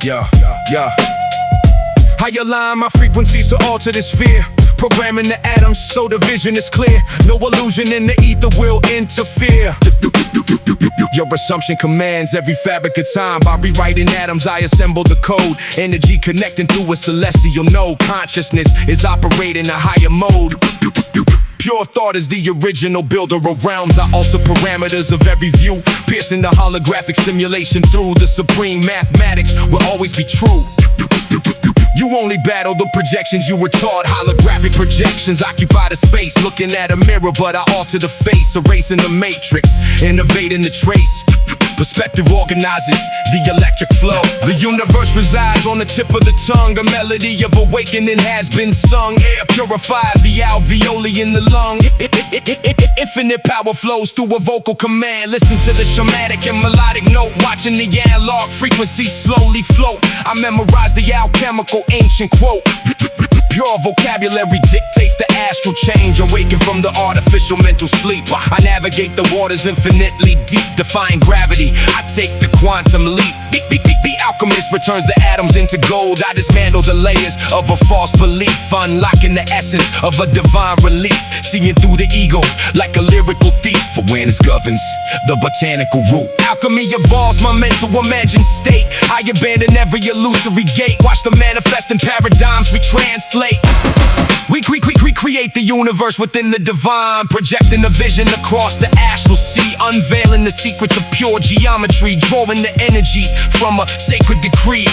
Yeah. I align my frequencies to alter this sphere, programming the atoms so the vision is clear. No illusion in the ether will interfere. Your assumption commands every fabric of time. By rewriting atoms, I assemble the code. Energy connecting through a celestial node. Consciousness is operating a higher mode. Pure thought is the original builder of realms. I alter parameters of every view, piercing the holographic simulation through. The supreme mathematics will always be true. You only battle the projections you were taught. Holographic projections occupy the space. Looking at a mirror, but I alter the face. Erasing the matrix, innovating the trace. Perspective organizes the electric flow. The universe resides on the tip of the tongue. A melody of awakening has been sung. Air purifies the alveoli in the lung. Infinite power flows through a vocal command. Listen to the shamanic and melodic note. Watching the analog frequency slowly float. I memorize the alchemical ancient quote. Pure vocabulary dictates the astral change. Awaken from the artificial mental sleep. I navigate the waters infinitely deep, defying gravity. I take the quantum leap. The alchemist returns the atoms into gold. I dismantle the layers of a false belief, unlocking the essence of a divine relief. Seeing through the ego like a lyrical thief. Awareness governs the botanical root. Alchemy evolves my mental imagined state. I abandon every illusory gate. Watch the manifesting paradigms we translate. We create the universe within the divine, projecting a vision across the astral sea, unveiling the secrets of pure geometry, drawing the energy from a sacred decree.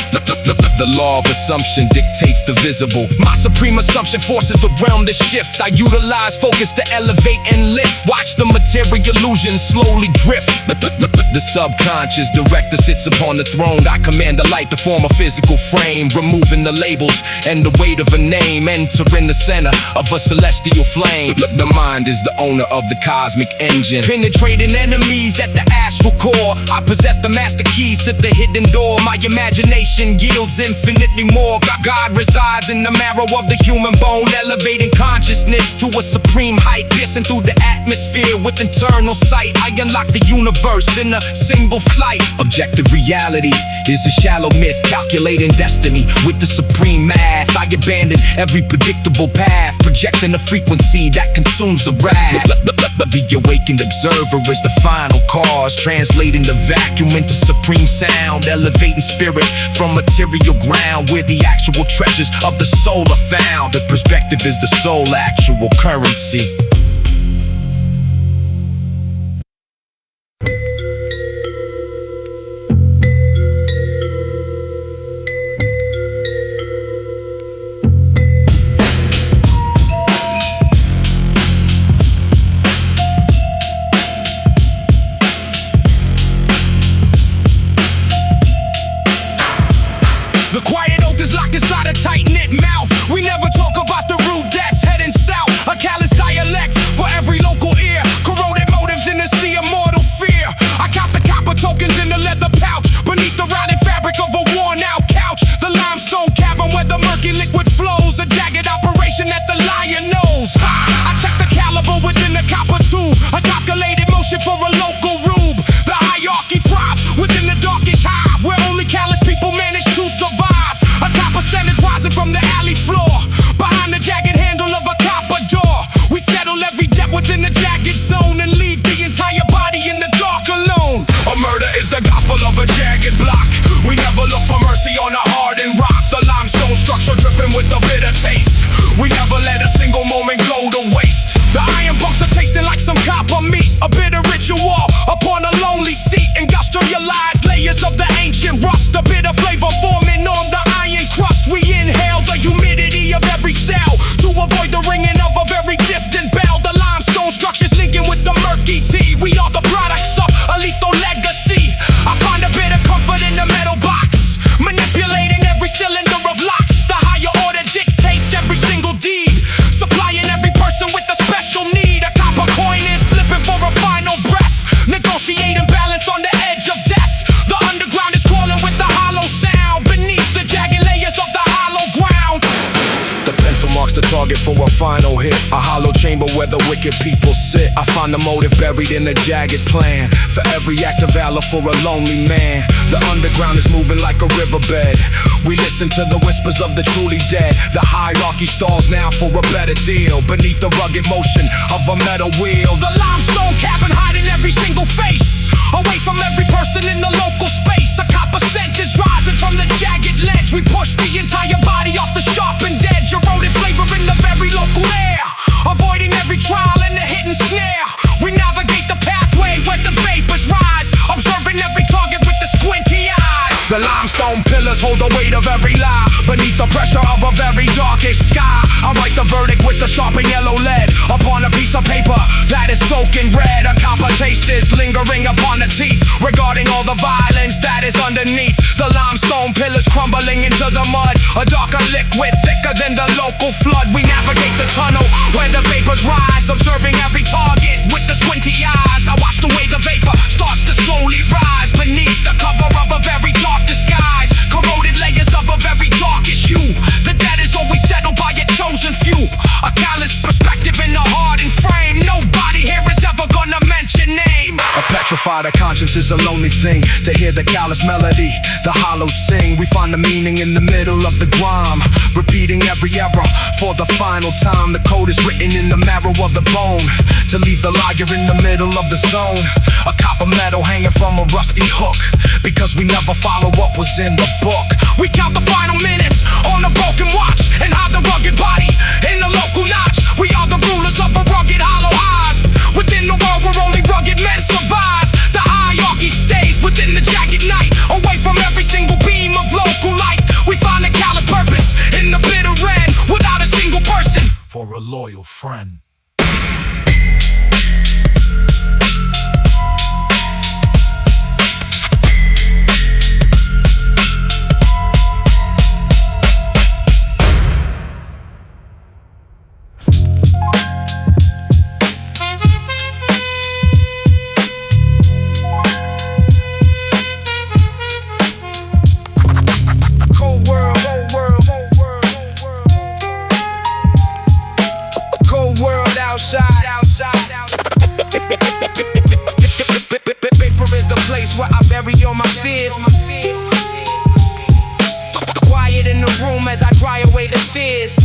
The law of assumption dictates the visible. My supreme assumption forces the realm to shift. I utilize focus to elevate and lift. Watch the material illusions slowly drift. The subconscious director sits upon the throne. I command the light to form a physical frame, removing the labels and the weight of a name, entering the center of a celestial flame. The mind is the owner of the cosmic engine, penetrating enemies at the astral core. I possess the master keys to the hidden door. My imagination yields infinitely more. God resides in the marrow of the human bone, elevating consciousness to a supreme height, piercing through the atmosphere with internal sight. I unlock the universe in a single flight. Objective reality is a shallow myth, calculating destiny with the supreme math. I abandon every predictable path, projecting a frequency that consumes the wrath. The awakened observer is the final cause, translating the vacuum into supreme sound, elevating spirit from material ground where the actual treasures of the soul are found. The perspective is the soul actual currency. The quiet oath is locked inside a tight-knit mouth. We never talk about the root that's heading south. A callous dialect hit, a hollow chamber where the wicked people sit. I find the motive buried in a jagged plan, for every act of valor for a lonely man. The underground is moving like a riverbed. We listen to the whispers of the truly dead. The hierarchy stalls now for a better deal, beneath the rugged motion of a metal wheel. The limestone cabin hiding every single face, away from every person in the local space. A copper scent is rising from the jagged ledge. We push the entire body off the sharpened edge, eroded flavor in the very local air, avoiding every trial and the hidden snare. We navigate the pathway where the vapors rise, observing every target with the squinty eyes. The limestone pillars hold the weight of every lie, beneath the pressure of a very darkish sky. I write the verdict with the sharpened yellow lead upon a piece of paper that is soaking red. A copper taste is lingering upon the teeth, regarding all the violence that is underneath. The limestone pillars crumbling into the mud, a darker liquid thicker than the local flood. We navigate the tunnel where the vapors rise, observing every target with the squinty eyes. I watch the way the vapor starts to slowly rise, beneath the cover of a very dark disguise, corroded layers of a very darkish hue. The dead is always settled by a chosen few, a callous perspective in the hardened frame. Nobody here is ever gonna mention name. A petrified conscience is a lonely thing, to hear the callous melody, the hollowed sing. We find the meaning in the middle of the grime, repeating every error for the final time. The code is written in the marrow of the bone, to leave the liar in the middle of the zone. A copper metal hanging from a rusty hook, because we never follow what was in the book. We count the final minutes on a broken watch, and hide the rugged body in the local notch. We are the rulers of a rugged hollow hive, within the world where only rugged men survive. The hierarchy stays within the jagged night, away from every single beam of local light. We find a callous purpose in the bitter end, without a single person for a loyal friend. Paper is the place where I bury all my fears. Quiet in the room as I dry away the tears.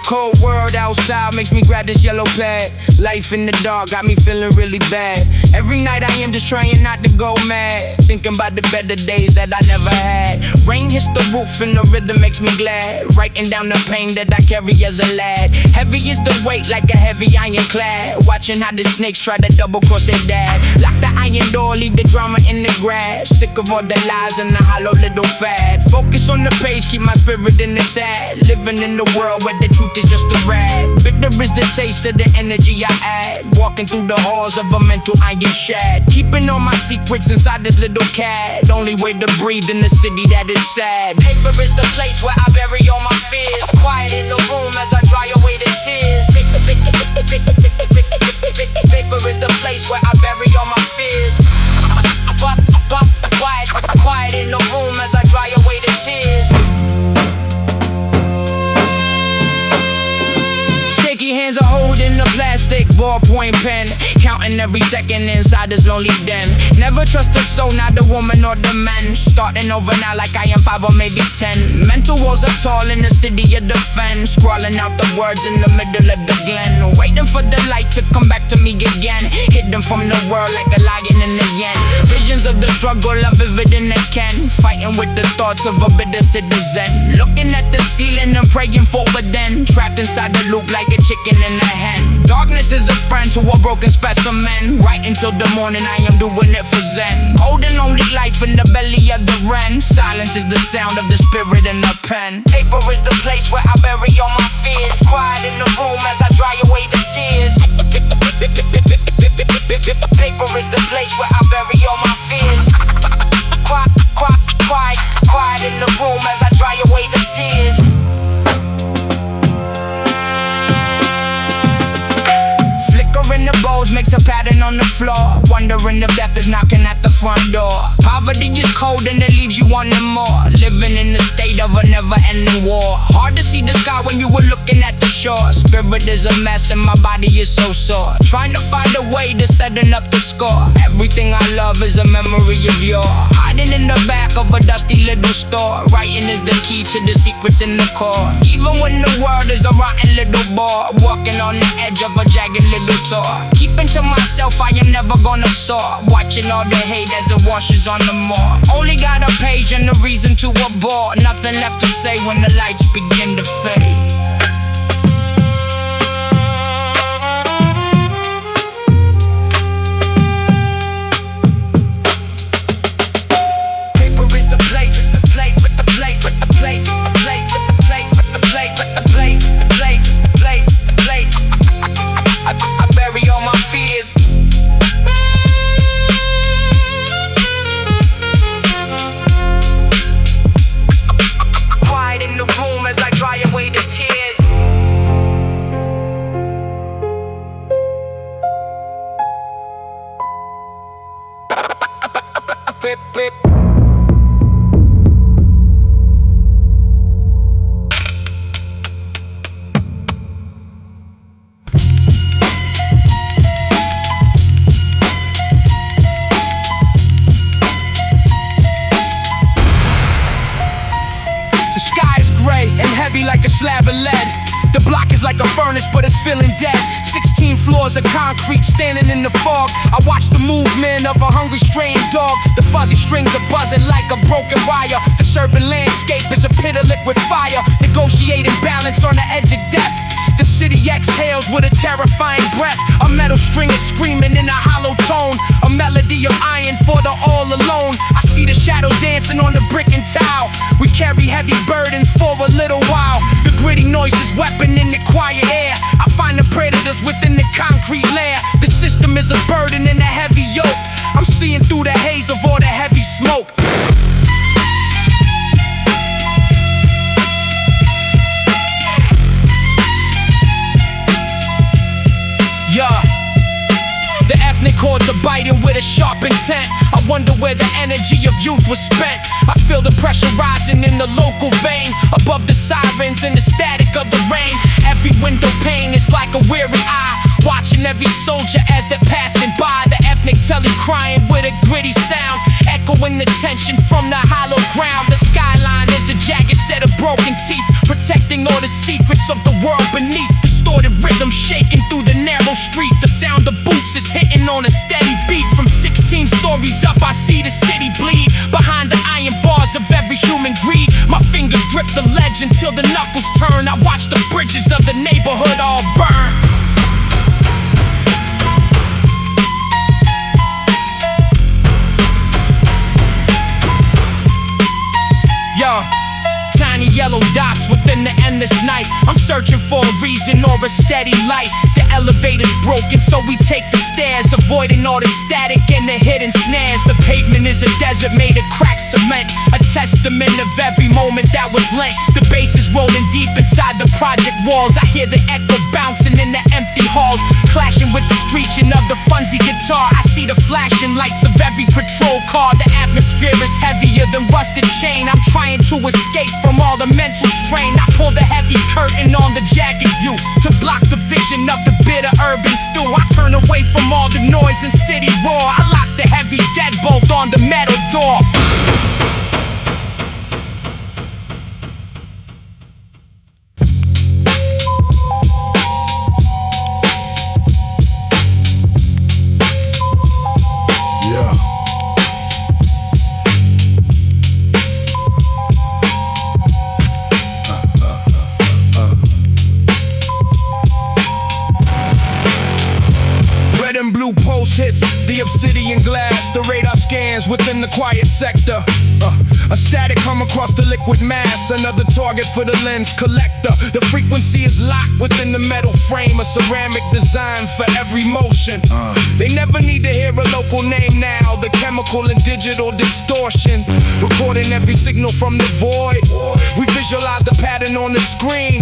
Cold world outside makes me grab this yellow pad. Life in the dark got me feeling really bad. Every night I am just trying not to go mad, thinking about the better days that I never had. Rain hits the roof and the rhythm makes me glad, writing down the pain that I carry as a lad. Heavy is the weight like a heavy ironclad, watching how the snakes try to double cross their dad. Lock the iron door, leave the drama in the grass, sick of all the lies and the hollow little fad. Focus on the page, keep my spirit in the tag, living in the world where the truth is just a rag. Bitter is the taste of the energy I add, walking through the halls of a mental iron shed, keeping all my secrets inside this little cat. Only way to breathe in the city that is sad. Paper is the place where I bury all my fears, quiet in the room as I dry away the tears. Paper is the place where I bury all my fears. Quiet in the room as I dry away the tears. Shaky hands are holding the plastic ballpoint pen, counting every second inside this lonely den. Never trust a soul, not the woman or the man. Starting over now like I am 5 or maybe 10. Mental walls are tall in the city of defense, scrawling out the words in the middle of the glen, waiting for the light to come back to me again, hidden from the world like a lion in the yen. Visions of the struggle are vivid in the can, fighting with the thoughts of a bitter citizen, looking at the ceiling and praying forward then, trapped inside the loop like a chicken in a hen. Darkness is a friend to a broken specimen, right until the morning I am doing it for zen, holding only life in the belly of the wren. Silence is the sound of the spirit in the pen. Paper is the place where I bury all my fears, quiet in the room as I dry away the tears. Paper is the place where I bury all my fears. Quiet in the room as I dry away the tears. Flickering the bowls makes a pattern on the floor, wondering if death is knocking at the front door. Poverty is cold and it leaves you wanting more. Living in the state of a never-ending war. Hard to see the sky when you were looking at the shore. Spirit is a mess and my body is so sore. Trying to find a way to setting up the score. Everything I love is a memory of yore. Hiding in the back of a dusty little store. Writing is the key to the secrets in the core. Even when the world is a rotten little bore. Walking on the edge of a jagged little tour. Keeping to myself, I am never gonna soar. Watching all the hate as it washes on the moor. Only got a page and a reason to abhor. Nothing left to say when the lights begin to fade. The sky is gray and heavy like a slab of lead. The block is like a furnace, but it's feeling dead. 16 floors of concrete standing in the fog. I watch the movement of a hungry straying dog. The fuzzy strings are buzzing like a broken wire. The serpent landscape is a pit of liquid fire. Negotiating balance on the edge of death. The city exhales with a terrifying breath. A metal string is screaming in a hollow tone. A melody of iron for the all alone. I see the shadows dancing on the brick and tile. We carry heavy burdens for a little while. The gritty noise is weapon in the quiet air. I find the predators within the concrete layer. The system is a burden and a heavy yoke. I'm seeing through the haze of all the heavy smoke. The ethnic chords are biting with a sharp intent. I wonder where the energy of youth was spent. I feel the pressure rising in the local vein. Above the sirens and the static of the rain. Every window pane is like a weary eye. Watching every soldier as they're passing by. The ethnic telly crying with a gritty sound. Echoing the tension from the hollow ground. The skyline is a jagged set of broken teeth. Protecting all the secrets of the world beneath. Distorted rhythm shaking through the narrow street. The sound of boots is hitting on a steady beat. From 16 stories up I see the city bleed. Behind the iron bars of every human greed. My fingers grip the ledge until the knuckles turn. I watch the bridges of the neighborhood all burn. Tiny yellow dots within the endless night. I'm searching for a reason or a steady light. The elevator's broken, so we take the stairs, avoiding all the static and the hidden snares. The pavement is a desert made of cracked cement, a testament of every moment that was lent. The bass is rolling deep inside the project walls. I hear the echo bouncing in the empty halls, clashing with the screeching of the fuzzy guitar. I see the flashing lights of every patrol car. The atmosphere is heavier than rusted chain. I'm trying to escape from all the mental strain. I pull the heavy curtain on the jagged view to block the vision of the bitter urban stew. I turn away from all the noise and city roar. I lock the heavy deadbolt on the metal door. Blue pulse hits the obsidian glass. The radar scans within the quiet sector. A static hum across the liquid mass. Another target for the lens collector. The frequency is locked within the metal frame. A ceramic design for every motion. They never need to hear a local name now. The chemical optical and digital distortion, recording every signal from the void. We visualize the pattern on the screen.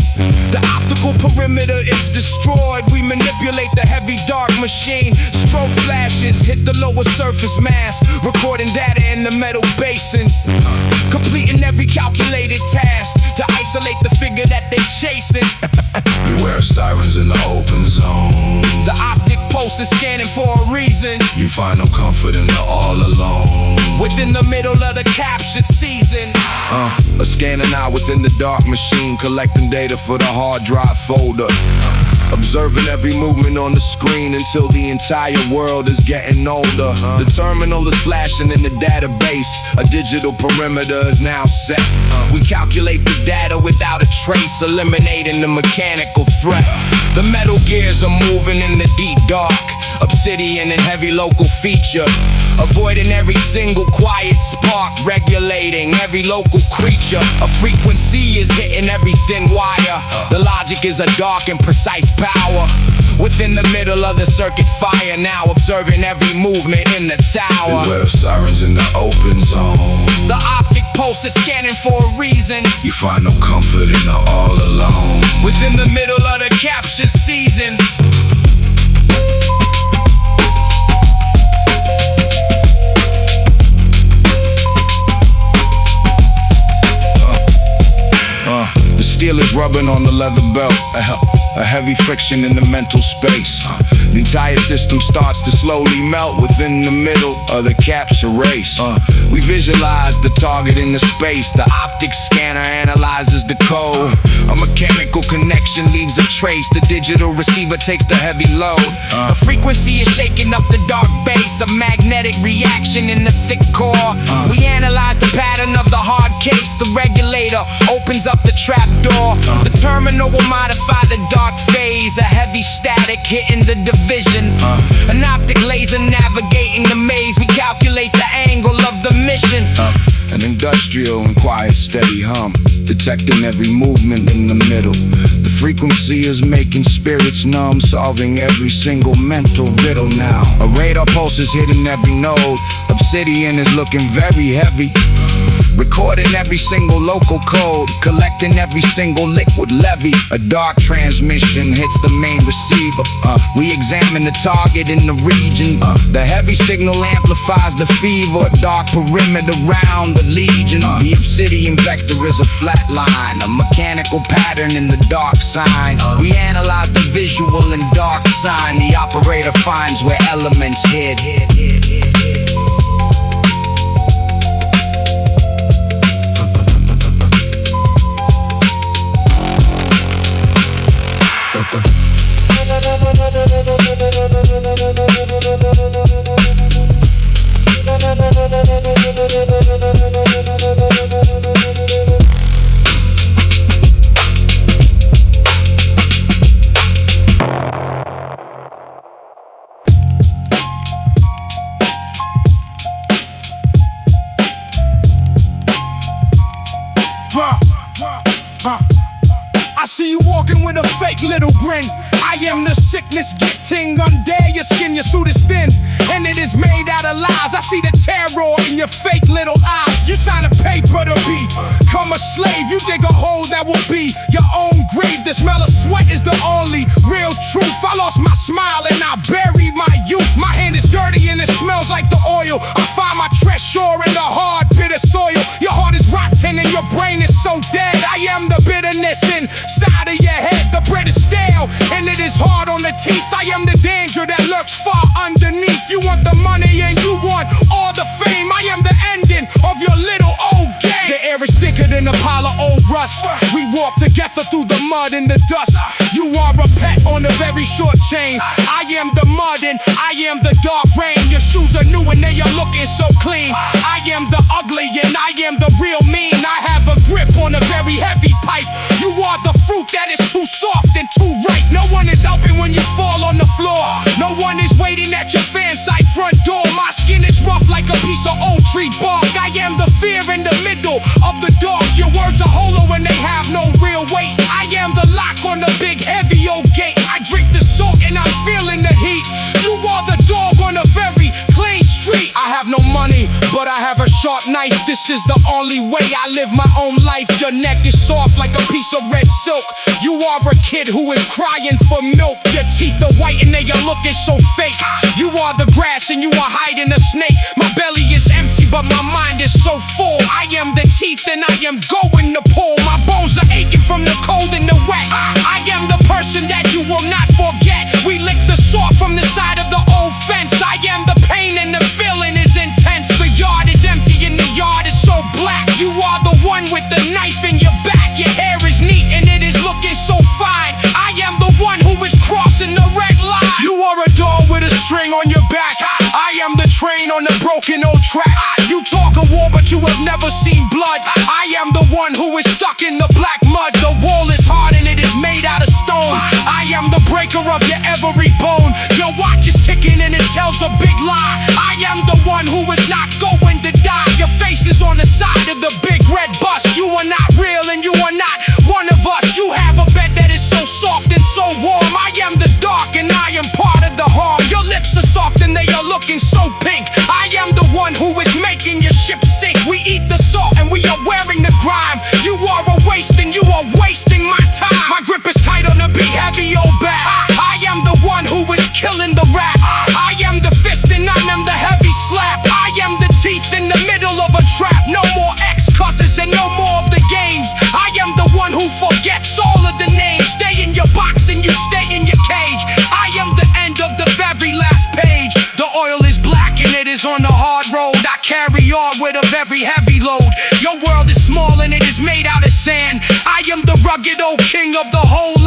The optical perimeter is destroyed. We manipulate the heavy dark machine. Strobe flashes hit the lower surface mass, recording data in the metal basin, completing every calculated task to isolate the figure that they chasing. Beware sirens in the open zone. The optic pulse is scanning for a reason. You find no comfort in the all alone. Within the middle of the captured season, A scanning eye within the dark machine, collecting data for the hard drive folder. Observing every movement on the screen until the entire world is getting older. The terminal is flashing in the database. A digital perimeter is now set. We calculate the data without a trace, eliminating the mechanical threat. The metal gears are moving in the deep dark, obsidian and heavy local feature, avoiding every single quiet spark, regulating every local creature. A frequency is hitting every thin wire. The logic is a dark and precise power. Within the middle of the circuit fire, now observing every movement in the tower. Beware sirens in the open zone. The optic pulse is scanning for a reason. You find no comfort in the all alone. Within the middle of the capture season, the steel is rubbing on the leather belt. A heavy friction in the mental space. The entire system starts to slowly melt within the middle of the capture race. We visualize the target in the space. The optic scanner analyzes the code. A mechanical connection leaves a trace. The digital receiver takes the heavy load. A frequency is shaking up the dark base, a magnetic reaction in the thick core. We analyze the pattern of the hard case. The regulator opens up the trap door. The terminal will modify the dark phase. A heavy static hitting the division. An optic laser navigating the maze. We calculate the angle of the mission. An industrial and quiet steady hum, detecting every movement in the middle. The frequency is making spirits numb, solving every single mental riddle now. A radar pulse is hitting every node. Obsidian is looking very heavy, recording every single local code, collecting every single liquid levy. A dark transmission hits the main receiver. We examine the target in the region. The heavy signal amplifies the fever. A dark perimeter round the legion. The obsidian vector is a flat line, a mechanical pattern in the dark sign. We analyze the visual and dark sign. The operator finds where elements hid. I see you walking with a fake little grin. I am the sickness getting under your skin. Your suit is thin and it is made out of lies. I see the terror in your fake little eyes. You sign a paper to become a slave. You dig a hole that will be your own grave. The smell of sweat is the only real truth. I lost my smile and I buried my youth. My hand is dirty and it smells like the oil. I find my treasure in the hard, bitter soil. Your heart is rotten and your brain is so dead. I am the bitterness inside of your head. The bread is stale and it is hard on the teeth. I am the danger that lurks far underneath. You want the money and you want all the fame. I am the ending of your little old game. The air is thicker than a pile of old rust. We walk together through the mud and the dust. You are a pet on a very short chain. I am the mud and I am the dark rain. Your shoes are new and they are looking so clean. I am the ugly and I am the real mean. I have a grip on a very heavy pipe. You are the fruit that is too soft and too ripe. No one is helping when you fall on the floor. No one is waiting at your fan site front door. My skin is rough like a piece of old tree bark. I am the fear in the middle of the dark. Your words are hollow and they have no real weight. I am the lock on the big heavy old gate. I drink the salt and I'm feeling the heat. You are the dog on a very clean street. I have no money money, but I have a sharp knife. This is the only way I live my own life. Your neck is soft like a piece of red silk. You are a kid who is crying for milk. Your teeth are white and they are looking so fake. You are the grass and you are hiding a snake. My belly is empty but my mind is so full. I am the teeth and I am going to pull. My bones are aching from the cold and the wet. I am the person that you will not forget. We lick the saw from the side of the old fence. I am the pain and the feeling is intense. The yard is empty and the yard is so black. You are the one with the knife in your back. Your hair is neat and it is looking so fine. I am the one who is crossing the red line. You are a dog with a string on your back. I am the train on the broken old track. You talk a war but you have never seen blood. I am the one who is stuck in the black mud. The wall is hard and it is made out of stone. I am the breaker of your every bone. Your watch is ticking and it tells a big lie. I am the one who is not going to die. Your face is on the side of the big red bus. You are not real and you are not one of us. You have a bed that is so soft and so warm. I am the dark and I am part of the harm. Your lips are soft and they are looking so pink. I am the one who is making your ship sink. We eat the salt and we are wearing the grime. You are a waste and you are wasting my time. My grip is tight on the beat, heavy old back. I am the one who is killing the rap. I am the fist and I am the heavy slap. I am the teeth in the middle of a trap. No more X-cusses and no more of the games. I am the one who forgets all of the names. Stay in your box and you stay in your cage. I am the end of the very last page. The oil is black and it is on the hard road. I carry on with a very heavy load. Your world is small and it is made out of sand. I am the rugged old king of the whole